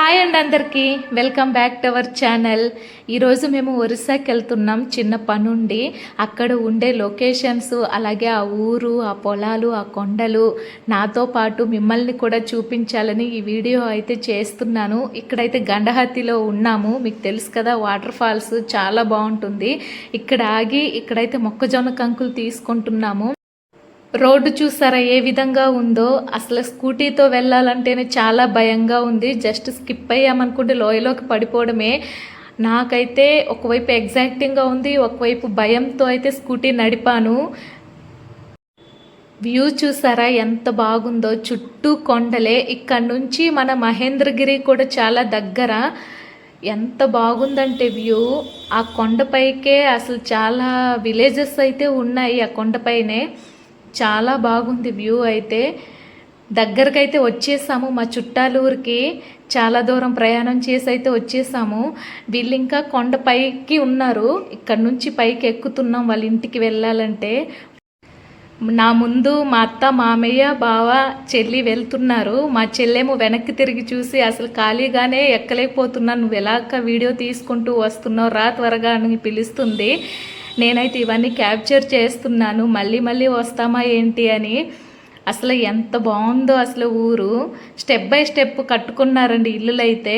Hi అండి అందరికీ welcome back to our channel. ఈరోజు మేము ఒరిస్సాకి వెళ్తున్నాం చిన్న పనుండి. అక్కడ ఉండే లొకేషన్స్, అలాగే ఆ ఊరు, ఆ పొలాలు, ఆ కొండలు నాతో పాటు మిమ్మల్ని కూడా చూపించాలని ఈ వీడియో అయితే చేస్తున్నాను. ఇక్కడైతే గండహతిలో ఉన్నాము. మీకు తెలుసు కదా, వాటర్ ఫాల్స్ చాలా బాగుంటుంది. ఇక్కడ ఆగి ఇక్కడైతే మొక్కజొన్న కంకులు తీసుకుంటున్నాము. రోడ్డు చూసారా ఏ విధంగా ఉందో. అసలు స్కూటీతో వెళ్ళాలంటేనే చాలా భయంగా ఉంది. జస్ట్ స్కిప్ అయ్యామనుకుంటే లోయలోకి పడిపోవడమే. నాకైతే ఒకవైపు ఎగ్జైటింగ్గా ఉంది, ఒకవైపు భయంతో అయితే స్కూటీ నడిపాను. వ్యూ చూసారా ఎంత బాగుందో. చుట్టూ కొండలే. ఇక్కడ నుంచి మన మహేంద్రగిరి కూడా చాలా దగ్గర. ఎంత బాగుందంటే వ్యూ. ఆ కొండపైకే అసలు చాలా విలేజెస్ అయితే ఉన్నాయి ఆ కొండపైనే. చాలా బాగుంది వ్యూ అయితే. దగ్గరకైతే వచ్చేసాము. మా చుట్టాలూరికి చాలా దూరం ప్రయాణం చేసి అయితే వచ్చేసాము. వీళ్ళు ఇంకా కొండపైకి ఉన్నారు. ఇక్కడ నుంచి పైకి ఎక్కుతున్నాం వాళ్ళ ఇంటికి వెళ్ళాలంటే. నా ముందు మా అత్త, మామయ్య, బావ, చెల్లి వెళ్తున్నారు. మా చెల్లేమో వెనక్కి తిరిగి చూసి అసలు ఖాళీగానే ఎక్కలేకపోతున్నాను, నువ్వు ఎలాగ వీడియో తీసుకుంటూ వస్తున్నావు, రా త్వరగా అని పిలుస్తుంది. నేనైతే ఇవన్నీ క్యాప్చర్ చేస్తున్నాను, మళ్ళీ మళ్ళీ వస్తామా ఏంటి అని. అసలు ఎంత బాగుందో అసలు ఊరు. స్టెప్ బై స్టెప్ కట్టుకున్నారండి ఇల్లులు అయితే.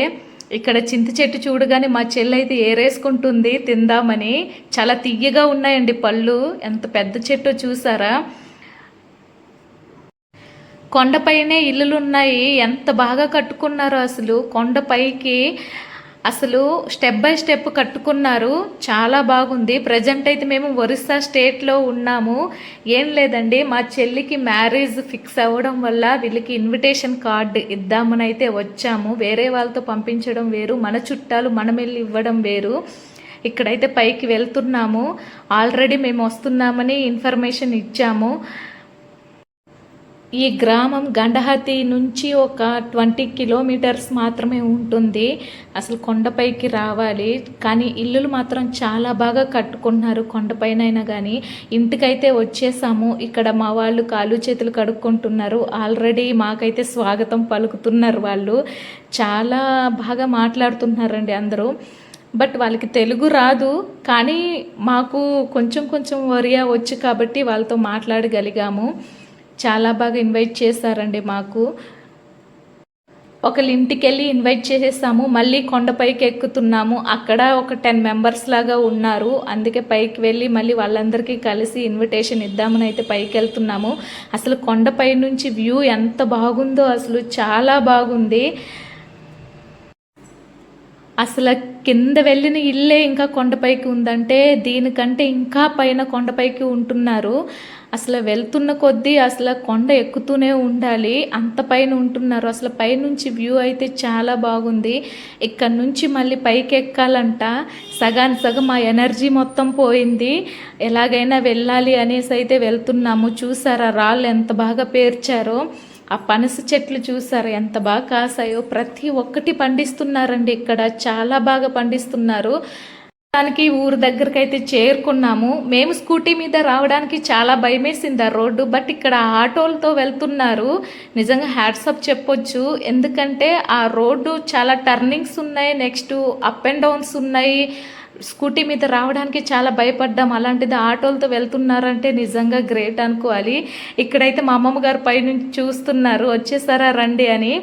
ఇక్కడ చింత చెట్టు చూడగానే మా చెల్లి అయితే ఏరేసుకుంటుంది తిందామని. చాలా తియ్యగా ఉన్నాయండి పళ్ళు. ఎంత పెద్ద చెట్టు చూసారా. కొండపైనే ఇల్లులు ఉన్నాయి. ఎంత బాగా కట్టుకున్నారో అసలు కొండపైకి. అసలు స్టెప్ బై స్టెప్ కట్టుకున్నారు. చాలా బాగుంది. ప్రజెంట్ అయితే మేము ఒరిస్సా స్టేట్లో ఉన్నాము. ఏం లేదండి, మా చెల్లికి మ్యారేజ్ ఫిక్స్ అవ్వడం వల్ల వీళ్ళకి ఇన్విటేషన్ కార్డు ఇద్దామని అయితే వచ్చాము. వేరే వాళ్ళతో పంపించడం వేరు, మన చుట్టాలు మనం వెళ్ళి ఇవ్వడం వేరు. ఇక్కడైతే పైకి వెళ్తున్నాము. ఆల్రెడీ మేము వస్తున్నామని ఇన్ఫర్మేషన్ ఇచ్చాము. ఈ గ్రామం గండహతి నుంచి ఒక 20 కిలోమీటర్స్ మాత్రమే ఉంటుంది. అసలు కొండపైకి రావాలి, కానీ ఇల్లులు మాత్రం చాలా బాగా కట్టుకున్నారు కొండపైనైనా కానీ. ఇంటికైతే వచ్చేసాము. ఇక్కడ మా వాళ్ళు కాళ్ళు చేతులు కడుక్కుంటున్నారు. ఆల్రెడీ మాకైతే స్వాగతం పలుకుతున్నారు వాళ్ళు. చాలా బాగా మాట్లాడుతున్నారండి అందరూ. బట్ వాళ్ళకి తెలుగు రాదు, కానీ మాకు కొంచెం కొంచెం ఒరియా వచ్చు కాబట్టి వాళ్ళతో మాట్లాడగలిగాము. చాలా బాగా ఇన్వైట్ చేశారండి మాకు. ఒకళ్ళ ఇంటికి వెళ్ళి ఇన్వైట్ చేసేసాము. మళ్ళీ కొండపైకి ఎక్కుతున్నాము. అక్కడ ఒక 10 మెంబర్స్ లాగా ఉన్నారు. అందుకే పైకి వెళ్ళి మళ్ళీ వాళ్ళందరికీ కలిసి ఇన్విటేషన్ ఇద్దామని అయితే పైకి వెళ్తున్నాము. అసలు కొండపై నుంచి వ్యూ ఎంత బాగుందో, అసలు చాలా బాగుంది. అసలు కింద వెళ్ళిన ఇల్లే ఇంకా కొండపైకి ఉందంటే దీనికంటే ఇంకా పైన కొండపైకి ఉంటున్నారు. అసలు వెళ్తున్న కొద్దీ అసలు కొండ ఎక్కుతూనే ఉండాలి, అంత పైన ఉంటున్నారు. అసలు పైనుంచి వ్యూ అయితే చాలా బాగుంది. ఇక్కడ నుంచి మళ్ళీ పైకి ఎక్కాలంట. సగానికి సగం మా ఎనర్జీ మొత్తం పోయింది. ఎలాగైనా వెళ్ళాలి అనేసి అయితే వెళ్తున్నాము. చూసారా రాళ్ళు ఎంత బాగా పేర్చారో. ఆ పనస చెట్లు చూసారు ఎంత బాగా కాసాయో. ప్రతి ఒక్కటి పండిస్తున్నారండి ఇక్కడ, చాలా బాగా పండిస్తున్నారు. దానికి ఊరు దగ్గరకు అయితే చేరుకున్నాము. మేము స్కూటీ మీద రావడానికి చాలా భయమేసింది ఆ రోడ్డు. బట్ ఇక్కడ ఆటోలతో వెళ్తున్నారు. నిజంగా హ్యాట్సప్ చెప్పొచ్చు. ఎందుకంటే ఆ రోడ్డు చాలా టర్నింగ్స్ ఉన్నాయి, నెక్స్ట్ అప్ అండ్ డౌన్స్ ఉన్నాయి. స్కూటీ మీద రావడానికి చాలా భయపడ్డాం. అలాంటిది ఆటోలతో వెళ్తున్నారంటే నిజంగా గ్రేట్ అనుకోవాలి. ఇక్కడైతే మా అమ్మమ్మ గారు పైనుంచి చూస్తున్నారు, వచ్చేసారా రండి అని.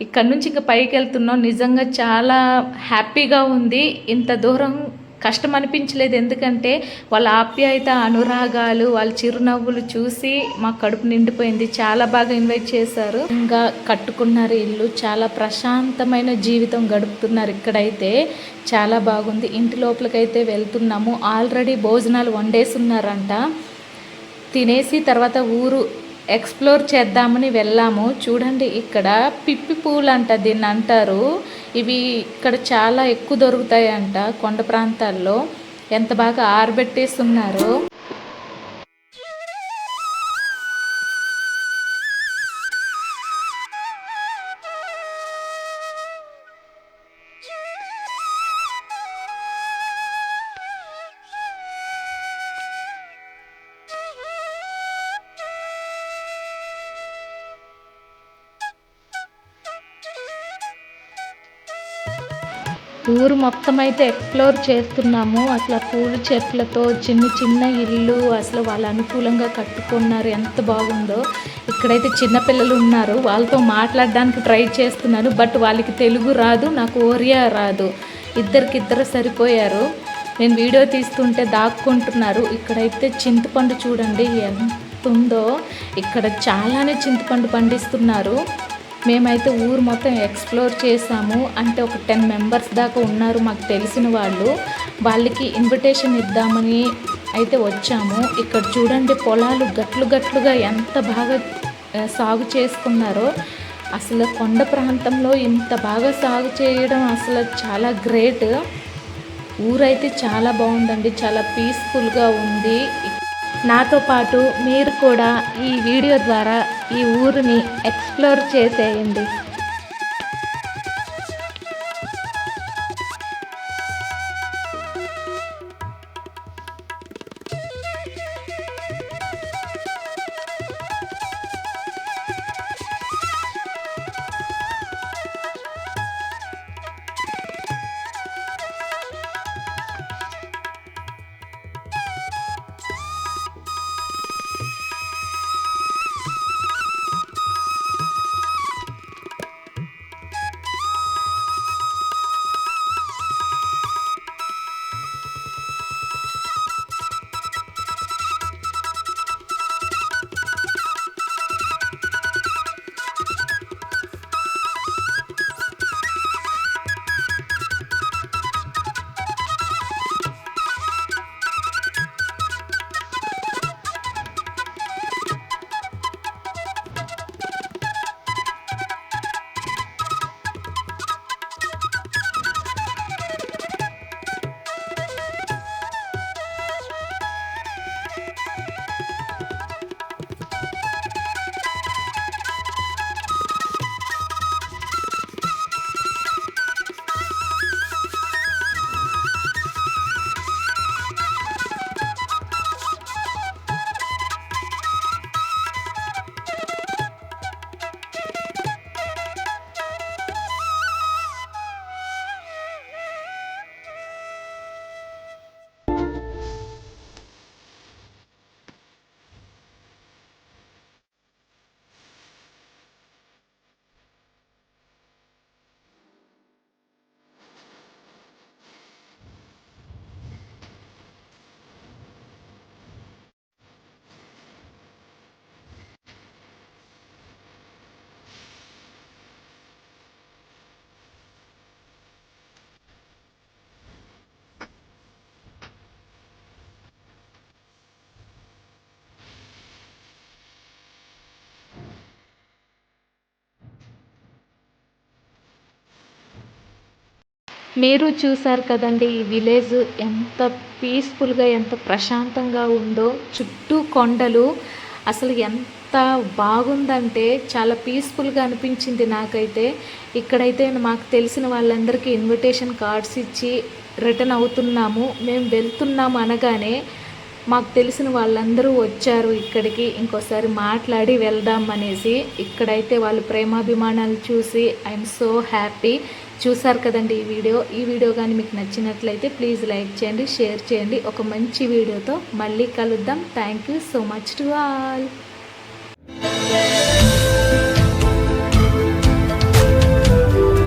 ఇక్కడ నుంచి ఇంకా పైకి వెళ్తున్నాం. నిజంగా చాలా హ్యాపీగా ఉంది. ఇంత దూరం కష్టం అనిపించలేదు, ఎందుకంటే వాళ్ళ ఆప్యాయత, అనురాగాలు, వాళ్ళ చిరునవ్వులు చూసి మా కడుపు నిండిపోయింది. చాలా బాగా ఇన్వైట్ చేశారు. ఇంకా కట్టుకున్నారు ఇల్లు. చాలా ప్రశాంతమైన జీవితం గడుపుతున్నారు ఇక్కడైతే. చాలా బాగుంది. ఇంటి లోపలికైతే వెళ్తున్నాము. ఆల్రెడీ భోజనాలు వండేస్తున్నారంట. తినేసి తర్వాత ఊరు ఎక్స్ప్లోర్ చేద్దామని వెళ్ళాము. చూడండి ఇక్కడ పిప్పి పూలు అంట దీన్ని అంటారు. ఇవి ఇక్కడ చాలా ఎక్కువ దొరుకుతాయంట కొండ ప్రాంతాల్లో. ఎంత బాగా ఆరబెట్టేస్తున్నారు. ఊరు మొత్తం అయితే ఎక్స్ప్లోర్ చేస్తున్నాము. అసలు పూల చెట్లతో చిన్న చిన్న ఇల్లు అసలు వాళ్ళు అనుకూలంగా కట్టుకున్నారు. ఎంత బాగుందో. ఇక్కడైతే చిన్నపిల్లలు ఉన్నారు. వాళ్ళతో మాట్లాడడానికి ట్రై చేస్తున్నాను. బట్ వాళ్ళకి తెలుగు రాదు, నాకు ఒరియా రాదు. ఇద్దరికిద్దరు సరిపోయారు. నేను వీడియో తీస్తుంటే దాక్కుంటున్నారు. ఇక్కడైతే చింతపండు చూడండి ఎంత ఉందో. ఇక్కడ చాలానే చింతపండు పండిస్తున్నారు. మేమైతే ఊరు మొత్తం ఎక్స్ప్లోర్ చేసాము. అంటే ఒక 10 మెంబర్స్ దాకా ఉన్నారు మాకు తెలిసిన వాళ్ళు. వాళ్ళకి ఇన్విటేషన్ ఇద్దామని అయితే వచ్చాము. ఇక్కడ చూడండి పొలాలు గట్లు గట్లుగా ఎంత బాగా సాగు చేసుకున్నారో. అసలు కొండ ప్రాంతంలో ఇంత బాగా సాగు చేయడం అసలు చాలా గ్రేట్. ఊరైతే చాలా బాగుందండి, చాలా పీస్ఫుల్గా ఉంది. నాతో పాటు మీరు కూడా ఈ వీడియో ద్వారా ఈ ఊరిని ఎక్స్ప్లోర్ చేసేయండి. మీరు చూసారు కదండి ఈ విలేజ్ ఎంత పీస్ఫుల్గా ఎంత ప్రశాంతంగా ఉందో. చుట్టూ కొండలు. అసలు ఎంత బాగుందంటే చాలా పీస్ఫుల్గా అనిపించింది నాకైతే. ఇక్కడైతే మాకు తెలిసిన వాళ్ళందరికీ ఇన్విటేషన్ కార్డ్స్ ఇచ్చి రిటర్న్ అవుతున్నాము. మేము వెళ్తున్నాము అనగానే మాకు తెలిసిన వాళ్ళందరూ వచ్చారు ఇక్కడికి. ఇంకోసారి మాట్లాడి వెళ్దాం అనేసి. ఇక్కడైతే వాళ్ళు ప్రేమాభిమానాలు చూసి ఐఎమ్ సో హ్యాపీ. చూసారు కదండి ఈ వీడియో కానీ మీకు నచ్చినట్లయితే ప్లీజ్ లైక్ చేయండి, షేర్ చేయండి. ఒక మంచి వీడియోతో మళ్ళీ కలుద్దాం. Thank you so much to all.